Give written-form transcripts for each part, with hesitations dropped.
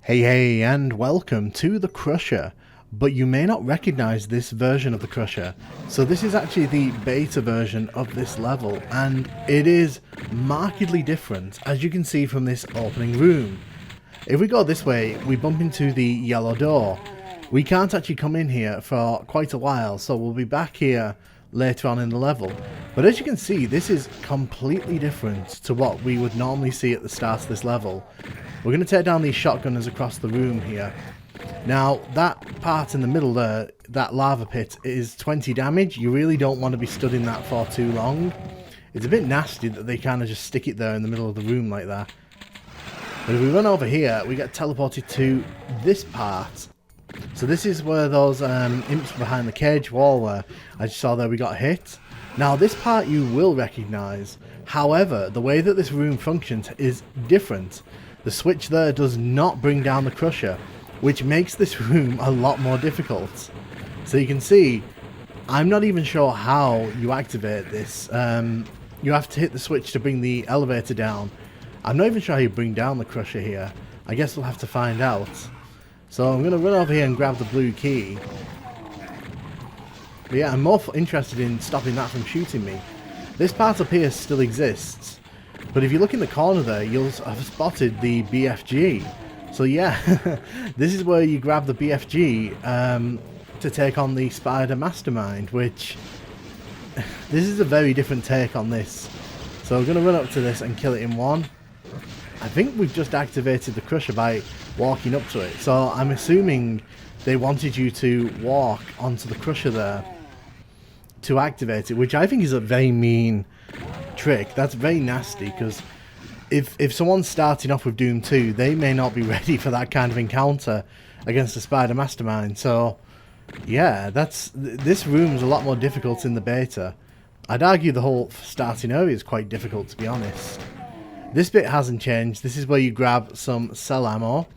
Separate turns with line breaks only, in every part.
Hey, and welcome to the Crusher. But you may not recognize this version of the Crusher. So this is actually the beta version of this level, and it is markedly different, as you can see from this opening room. If we go this way, we bump into the yellow door. We can't actually come in here for quite a while, so we'll be back here later on in the level. But as you can see, this is completely different to what we would normally see at the start of this level. We're going to take down these shotgunners across the room here. Now, that part in the middle there, that lava pit, is 20 damage. You really don't want to be stood in that for too long. It's a bit nasty that they kind of just stick it there in the middle of the room like that. But if we run over here, we get teleported to this part. So this is where those imps behind the cage wall were. I just saw there we got hit. Now, this part you will recognise. However, the way that this room functions is different. The switch there does not bring down the Crusher, which makes this room a lot more difficult. So you can see, I'm not even sure how you activate this. You have to hit the switch to bring the elevator down. I'm not even sure how you bring down the Crusher here. I guess we'll have to find out. So I'm going to run over here and grab the blue key. But yeah, I'm more interested in stopping that from shooting me. This part up here still exists. But if you look in the corner there, you'll have spotted the BFG. So yeah, this is where you grab the BFG to take on the SpiderMastermind, which this is a very different take on this. So we're going to run up to this and kill it in one. I think we've just activated the Crusher by walking up to it. So I'm assuming they wanted you to walk onto the Crusher there to activate it, which I think is a very mean trick. That's very nasty, because if someone's starting off with Doom 2, they may not be ready for that kind of encounter against the SpiderMastermind. So yeah, this room's a lot more difficult in the beta. I'd argue the whole starting area is quite difficult, to be honest. This bit hasn't changed. This is where you grab some cell ammo.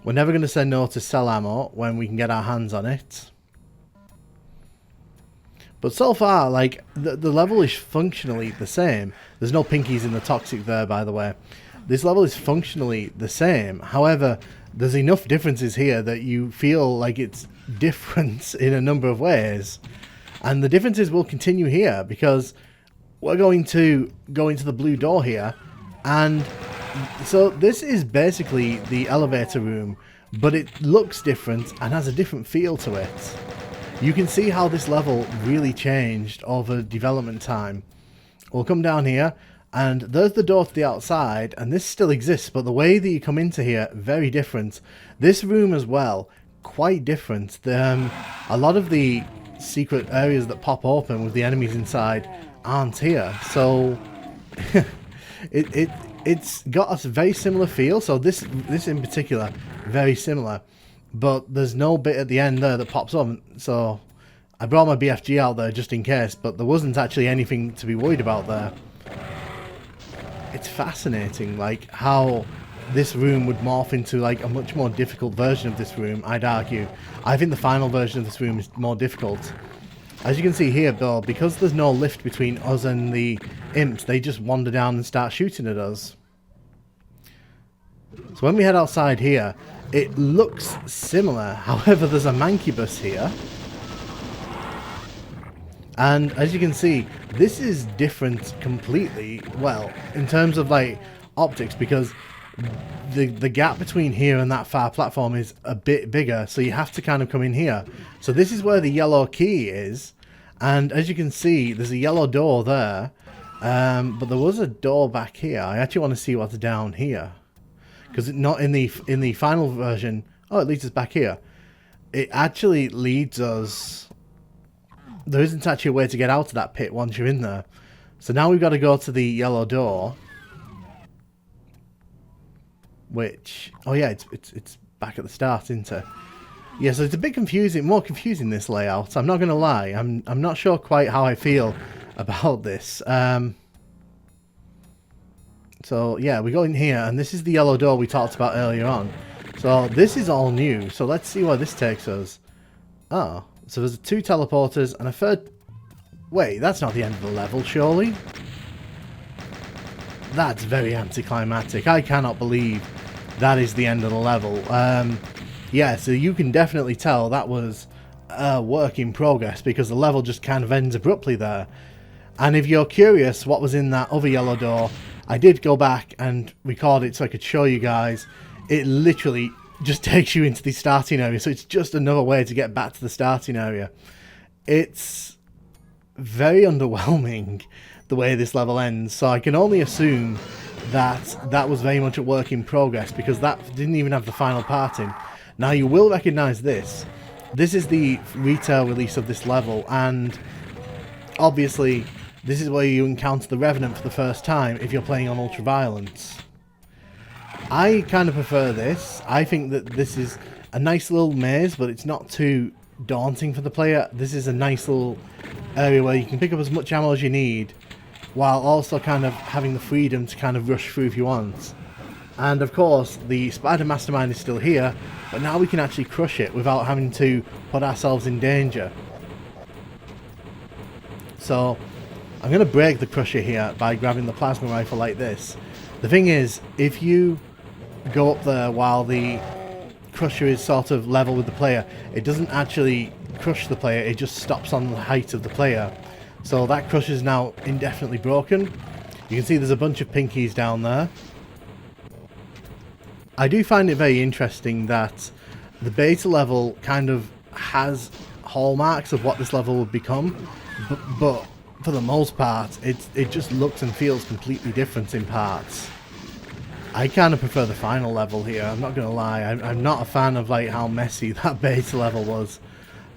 We're never going to say no to cell ammo when we can get our hands on it. But so far, like, the level is functionally the same. There's no pinkies in the toxic there, by the way. This level is functionally the same. However, there's enough differences here that you feel like it's different in a number of ways. And the differences will continue here, because we're going to go into the blue door here. And so this is basically the elevator room, but it looks different and has a different feel to it. You can see how this level really changed over development time. We'll come down here, and there's the door to the outside, and this still exists, but the way that you come into here, very different. This room as well, quite different. A lot of the secret areas that pop open with the enemies inside aren't here, so it's got a very similar feel. So this in particular, very similar. But there's no bit at the end there that pops up, so I brought my BFG out there just in case, but there wasn't actually anything to be worried about there. It's fascinating, like, how this room would morph into, like, a much more difficult version of this room, I'd argue. I think the final version of this room is more difficult. As you can see here, though, because there's no lift between us and the imps, they just wander down and start shooting at us. So when we head outside here, it looks similar. However, there's a mancubus here. And as you can see, this is different completely, well, in terms of, like, optics, because the gap between here and that far platform is a bit bigger, so you have to kind of come in here. So this is where the yellow key is, and as you can see, there's a yellow door there, but there was a door back here. I actually want to see what's down here, because not in the final version. Oh, it leads us back here. It actually leads us. There isn't actually a way to get out of that pit once you're in there. So now we've got to go to the yellow door. Which, oh yeah, it's back at the start, isn't it? Yeah, so it's a bit confusing, more confusing, this layout. I'm not going to lie. I'm not sure quite how I feel about this. So yeah, we go in here, and this is the yellow door we talked about earlier on. So this is all new. So let's see where this takes us. Oh, so there's 2 teleporters and a third. Wait, that's not the end of the level, surely? That's very anticlimactic. I cannot believe that is the end of the level. Yeah, so you can definitely tell that was a work in progress, because the level just kind of ends abruptly there. And if you're curious what was in that other yellow door, I did go back and record it so I could show you guys. It literally just takes you into the starting area, so it's just another way to get back to the starting area. It's very underwhelming the way this level ends, so I can only assume that that was very much a work in progress, because that didn't even have the final part in. Now you will recognise this. This is the retail release of this level, and obviously this is where you encounter the Revenant for the first time if you're playing on Ultraviolence. I kind of prefer this. I think that this is a nice little maze, but it's not too daunting for the player. This is a nice little area where you can pick up as much ammo as you need, while also kind of having the freedom to kind of rush through if you want. And of course, the SpiderMastermind is still here, but now we can actually crush it without having to put ourselves in danger. So I'm going to break the crusher here by grabbing the plasma rifle like this. The thing is, if you go up there while the crusher is sort of level with the player, it doesn't actually crush the player, it just stops on the height of the player. So that crusher is now indefinitely broken. You can see there's a bunch of pinkies down there. I do find it very interesting that the beta level kind of has hallmarks of what this level would become, but for the most part, it just looks and feels completely different in parts. I kind of prefer the final level here, I'm not going to lie. I'm not a fan of like how messy that beta level was.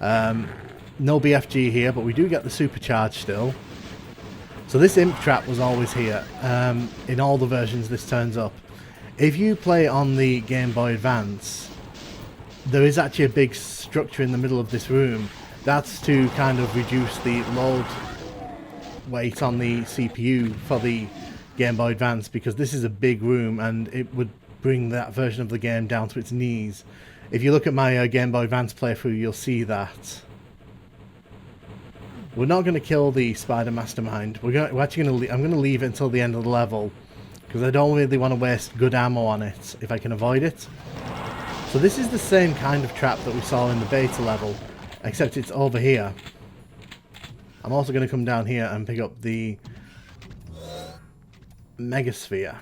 No BFG here, but we do get the supercharge still. So this imp trap was always here. In all the versions this turns up. If you play on the Game Boy Advance, there is actually a big structure in the middle of this room. That's to kind of reduce the load weight on the CPU for the Game Boy Advance, because this is a big room and it would bring that version of the game down to its knees. If you look at my Game Boy Advance playthrough, you'll see that. We're not going to kill the SpiderMastermind. We're actually going to. I'm going to leave it until the end of the level, because I don't really want to waste good ammo on it if I can avoid it. So this is the same kind of trap that we saw in the beta level, except it's over here. I'm also going to come down here and pick up the Megasphere.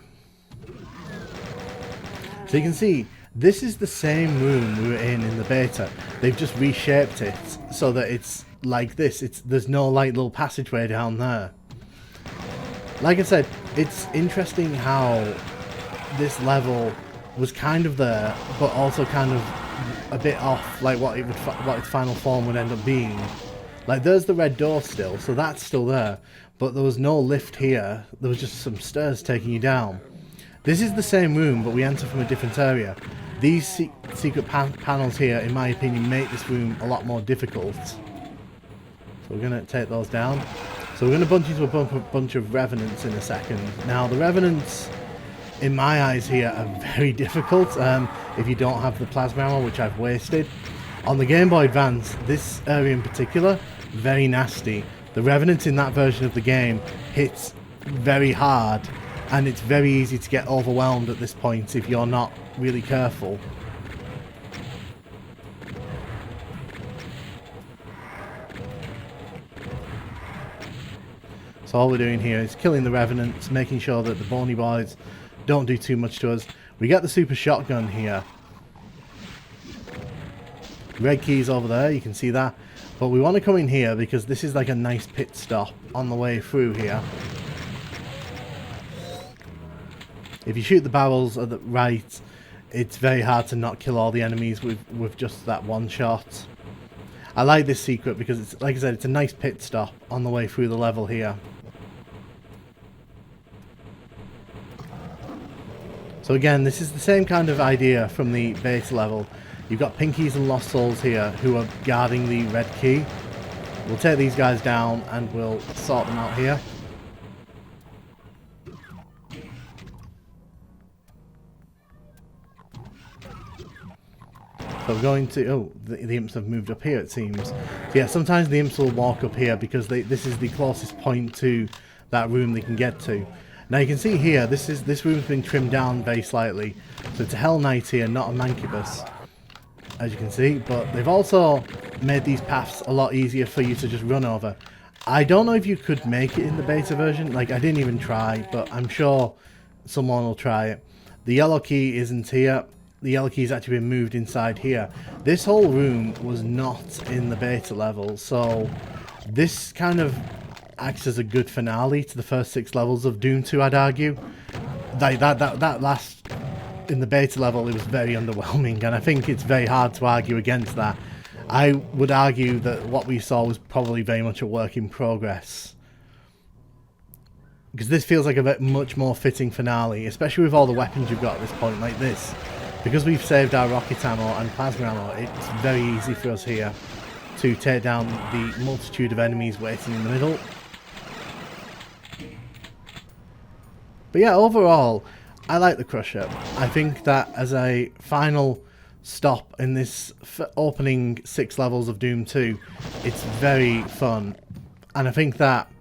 So you can see, this is the same room we were in the beta. They've just reshaped it so that it's like this. There's no like little passageway down there. Like I said, it's interesting how this level was kind of there, but also kind of a bit off, like what its final form would end up being. Like there's the red door still, so that's still there, but there was no lift here. There was just some stairs taking you down. This is the same room, but we enter from a different area. These secret panels here, in my opinion, make this room a lot more difficult. So we're going to take those down. So we're going to bunch into a bunch of Revenants in a second. Now the Revenants, in my eyes here, are very difficult if you don't have the plasma ammo, which I've wasted. On the Game Boy Advance, this area in particular, very nasty. The Revenant in that version of the game hits very hard, and it's very easy to get overwhelmed at this point if you're not really careful. So all we're doing here is killing the Revenants, making sure that the bony boys don't do too much to us. We get the super shotgun here. Red keys over there, you can see that. But we want to come in here because this is like a nice pit stop on the way through here. If you shoot the barrels at the right, it's very hard to not kill all the enemies with just that one shot. I like this secret because it's, like I said, it's a nice pit stop on the way through the level here. So again, this is the same kind of idea from the base level. You've got Pinkies and Lost Souls here who are guarding the red key. We'll take these guys down and we'll sort them out here. So we're going to... Oh, the imps have moved up here, it seems. So yeah, sometimes the imps will walk up here because this is the closest point to that room they can get to. Now you can see here, this room's been trimmed down very slightly. So it's a Hell Knight here, not a Mancubus, as you can see. But they've also made these paths a lot easier for you to just run over. I don't know if you could make it in the beta version. Like, I didn't even try, but I'm sure someone will try it. The yellow key isn't here. The yellow key's actually been moved inside here. This whole room was not in the beta level, so this kind of acts as a good finale to the first 6 levels of Doom 2, I'd argue. Like that last, in the beta level, it was very underwhelming, and I think it's very hard to argue against that. I would argue that what we saw was probably very much a work in progress, because this feels like a much more fitting finale, especially with all the weapons you've got at this point, like this. Because we've saved our rocket ammo and plasma ammo, it's very easy for us here to take down the multitude of enemies waiting in the middle. But yeah, overall, I like the Crusher. I think that as a final stop in this opening 6 levels of Doom 2, it's very fun. And I think that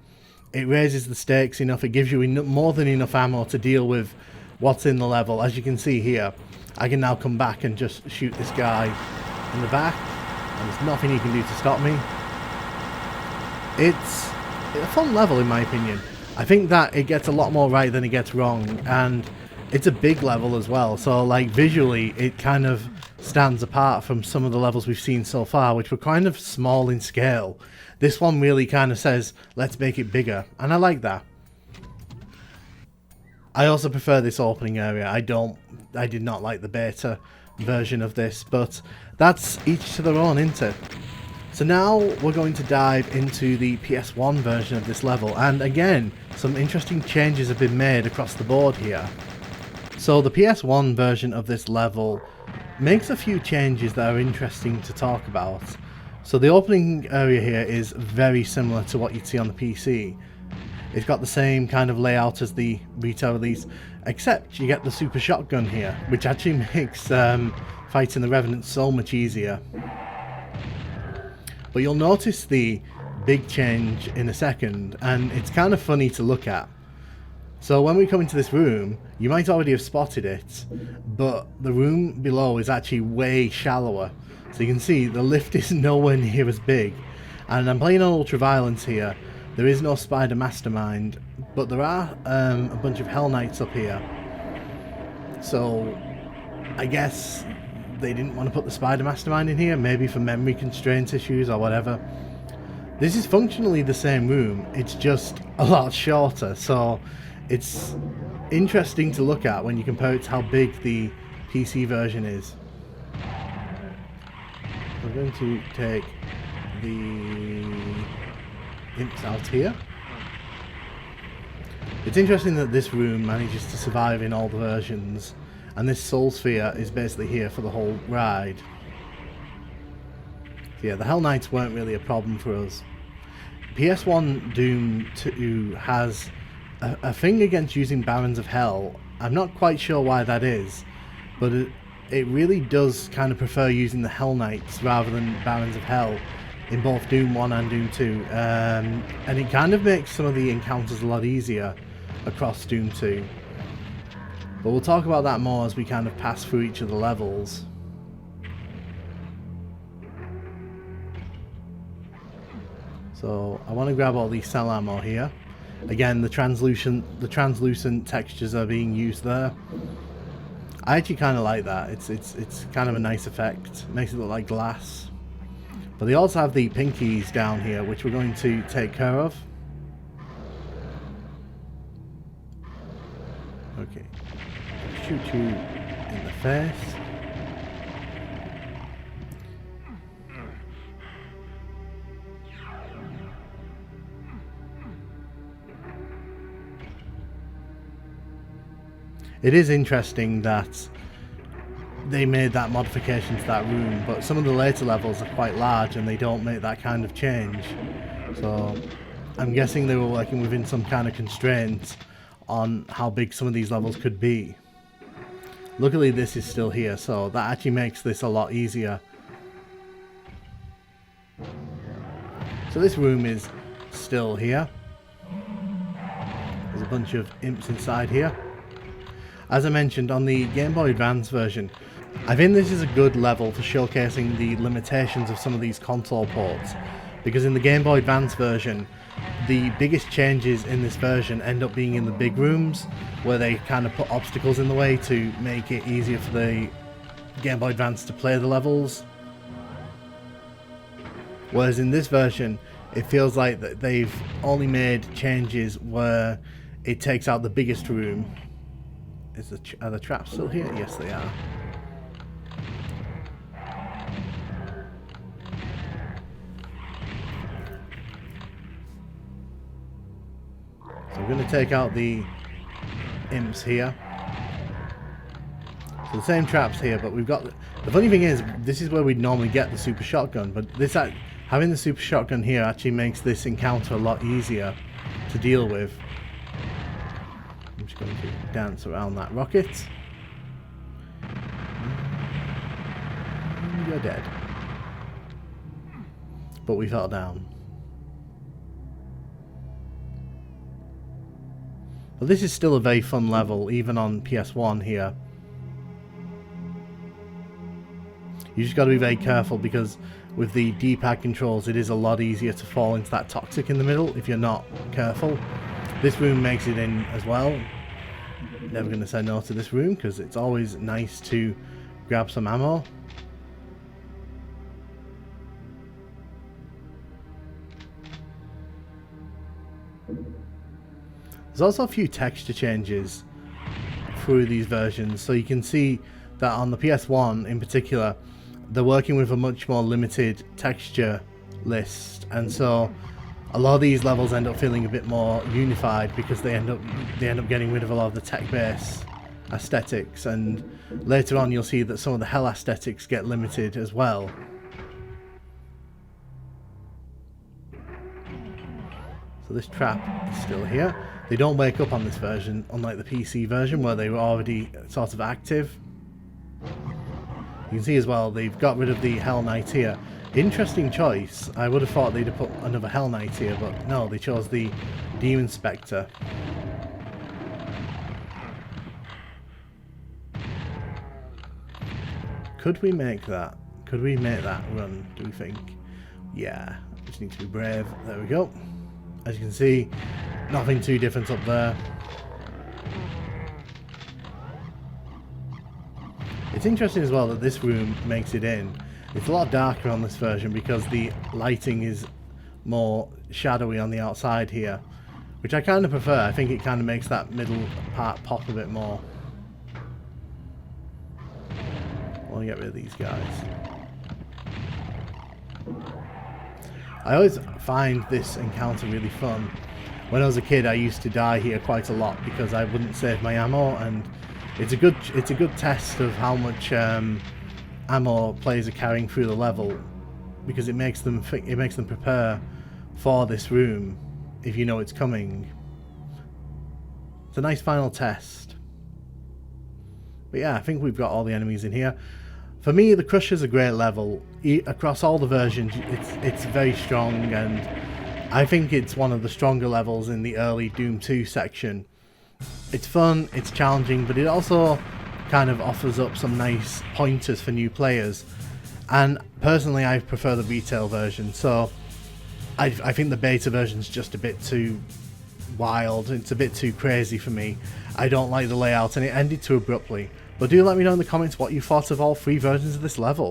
it raises the stakes enough, it gives you more than enough ammo to deal with what's in the level. As you can see here, I can now come back and just shoot this guy in the back, and there's nothing he can do to stop me. It's a fun level in my opinion. I think that it gets a lot more right than it gets wrong, and it's a big level as well, so like visually it kind of stands apart from some of the levels we've seen so far, which were kind of small in scale. This one really kind of says, let's make it bigger, and I like that. I also prefer this opening area. I did not like the beta version of this, but that's each to their own, isn't it? So now we're going to dive into the PS1 version of this level, and again, some interesting changes have been made across the board here. So the PS1 version of this level makes a few changes that are interesting to talk about. So the opening area here is very similar to what you'd see on the PC. It's got the same kind of layout as the retail release, except you get the super shotgun here, which actually makes fighting the Revenant so much easier. But you'll notice the big change in a second, and it's kind of funny to look at. So when we come into this room, you might already have spotted it, but the room below is actually way shallower. So you can see the lift is nowhere near as big. And I'm playing on Ultra Violence here. There is no SpiderMastermind, but there are a bunch of Hell Knights up here. So I guess they didn't want to put the SpiderMastermind in here, maybe for memory constraint issues or whatever. This is functionally the same room, it's just a lot shorter, so it's interesting to look at when you compare it to how big the PC version is. We're going to take the imps out here. It's interesting that this room manages to survive in all the versions, and this soul sphere is basically here for the whole ride. So yeah, the Hell Knights weren't really a problem for us. PS1 Doom 2 has a thing against using Barons of Hell. I'm not quite sure why that is, but it really does kind of prefer using the Hell Knights rather than Barons of Hell in both Doom 1 and Doom 2, and it kind of makes some of the encounters a lot easier across Doom 2. But we'll talk about that more as we kind of pass through each of the levels. So I want to grab all these cell ammo here. Again, the translucent textures are being used there. I actually kind of like that. It's kind of a nice effect. Makes it look like glass. But they also have the pinkies down here, which we're going to take care of. Okay. Shoot you in the face. It is interesting that they made that modification to that room, but some of the later levels are quite large and they don't make that kind of change. So I'm guessing they were working within some kind of constraints on how big some of these levels could be. Luckily this is still here, so that actually makes this a lot easier. So this room is still here. There's a bunch of imps inside here. As I mentioned, on the Game Boy Advance version, I think this is a good level for showcasing the limitations of some of these console ports, because in the Game Boy Advance version, the biggest changes in this version end up being in the big rooms, where they kind of put obstacles in the way to make it easier for the Game Boy Advance to play the levels. Whereas in this version, it feels like that they've only made changes where it takes out the biggest room. Are the traps still here? Yes, they are. So we're going to take out the imps here. So the same traps here, but we've got... The funny thing is, this is where we'd normally get the super shotgun, but this having the super shotgun here actually makes this encounter a lot easier to deal with. I'm just going to dance around that rocket. You're dead. But we fell down. But this is still a very fun level, even on PS1 here. You just got to be very careful, because with the D-pad controls it is a lot easier to fall into that toxic in the middle if you're not careful. This room makes it in as well. Never going to say no to this room, because it's always nice to grab some ammo. There's also a few texture changes through these versions, so you can see that on the PS1 in particular, they're working with a much more limited texture list, and so a lot of these levels end up feeling a bit more unified, because they end up getting rid of a lot of the tech-based aesthetics, and later on you'll see that some of the hell aesthetics get limited as well. So this trap is still here. They don't wake up on this version, unlike the PC version where they were already sort of active. You can see as well they've got rid of the Hell Knight here. Interesting choice. I would have thought they'd have put another Hell Knight here, but no, they chose the Demon Spectre. Could we make that? Could we make that run, do we think? Yeah, just need to be brave. There we go. As you can see, nothing too different up there. It's interesting as well that this room makes it in. It's a lot darker on this version because the lighting is more shadowy on the outside here, which I kind of prefer. I think it kind of makes that middle part pop a bit more. I'll get rid of these guys. I always find this encounter really fun. When I was a kid, I used to die here quite a lot because I wouldn't save my ammo, and it's a good test of how much ammo players are carrying through the level, because it makes them prepare for this room if you know it's coming. It's a nice final test. But yeah, I think we've got all the enemies in here. For me, the Crusher's a great level. Across all the versions, it's very strong, and I think it's one of the stronger levels in the early Doom 2 section. It's fun, it's challenging, but it also kind of offers up some nice pointers for new players. And personally, I prefer the retail version, so I think the beta version's just a bit too wild. It's a bit too crazy for me. I don't like the layout, and it ended too abruptly. But do let me know in the comments what you thought of all three versions of this level.